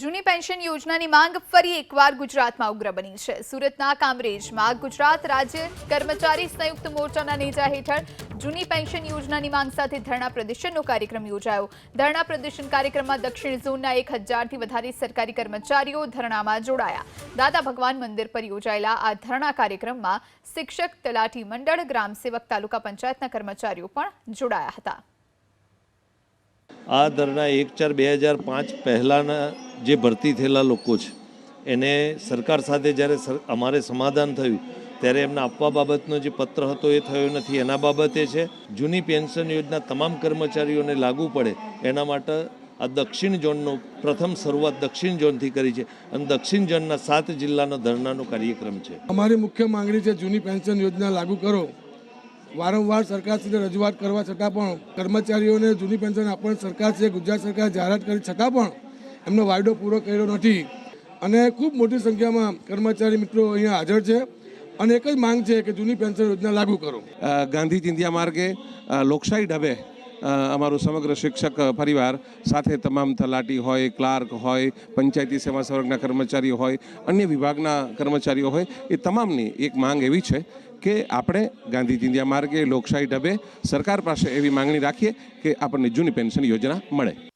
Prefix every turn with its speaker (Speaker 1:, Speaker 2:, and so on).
Speaker 1: જૂની પેન્શન યોજનાની માંગ ફરી એકવાર ગુજરાતમાં ઉગ્ર બની છે। સુરતના કામરેજમાં ગુજરાત રાજ્ય કર્મચારી સંયુક્ત મોરચાના નેજા હેઠળ જૂની પેન્શન યોજનાની માંગ સાથે ધરણા પ્રદર્શનનો કાર્યક્રમ યોજાયો। ધરણા પ્રદર્શન કાર્યક્રમમાં દક્ષિણ ઝોનના 1000થી વધારે સરકારી કર્મચારીઓ ધરણામાં જોડાયા। દાદા ભગવાન મંદિર પર યોજાયેલા આ ધરણા કાર્યક્રમમાં શિક્ષક, તલાટી મંડળ, ગ્રામસેવક, તાલુકા પંચાયતના કર્મચારીઓ પણ જોડાયા હતા।
Speaker 2: આ ધરણા 1/4/2005 પહેલાંના જે ભરતી થયેલા લોકો છે એને સરકાર સાથે જ્યારે અમારે સમાધાન થયું ત્યારે એમને આપવા બાબતનો જે પત્ર હતો એ થયો નથી, એના બાબતે છે। જૂની પેન્શન યોજના તમામ કર્મચારીઓને લાગુ પડે એના માટે આ દક્ષિણ ઝોનનો પ્રથમ શરૂઆત દક્ષિણ ઝોનથી કરી છે અને દક્ષિણ ઝોનના 7 જિલ્લાનો ધરણાનો કાર્યક્રમ છે।
Speaker 3: અમારી મુખ્ય માંગણી છે જૂની પેન્શન યોજના લાગુ કરો। વારંવાર સરકાર સાથે રજૂઆત કરવા છતાં પણ કર્મચારીઓને જૂની પેન્શન આપવાની સરકાર છે, ગુજરાત સરકાર જાહેરાત કરી છતાં પણ એમનો વાયદો પૂરો કર્યો નથી અને ખૂબ મોટી સંખ્યામાં કર્મચારી મિત્રો અહીંયા હાજર છે અને એક જ માંગ છે કે જૂની પેન્શન યોજના લાગુ કરો।
Speaker 4: ગાંધી ચિંધ્યા માર્ગે લોકશાહી ઢબે અમારું સમગ્ર શિક્ષક પરિવાર સાથે તમામ તલાટી હોય, ક્લાર્ક હોય, પંચાયતી સેવા સંવર્ગના કર્મચારીઓ હોય, અન્ય વિભાગના કર્મચારીઓ હોય, એ તમામની એક માંગ એવી છે કે આપણે ગાંધી ચિંધ્યા માર્ગે લોકશાહી ઢબે સરકાર પાસે એવી માંગણી રાખીએ કે આપણને જૂની પેન્શન યોજના મળે।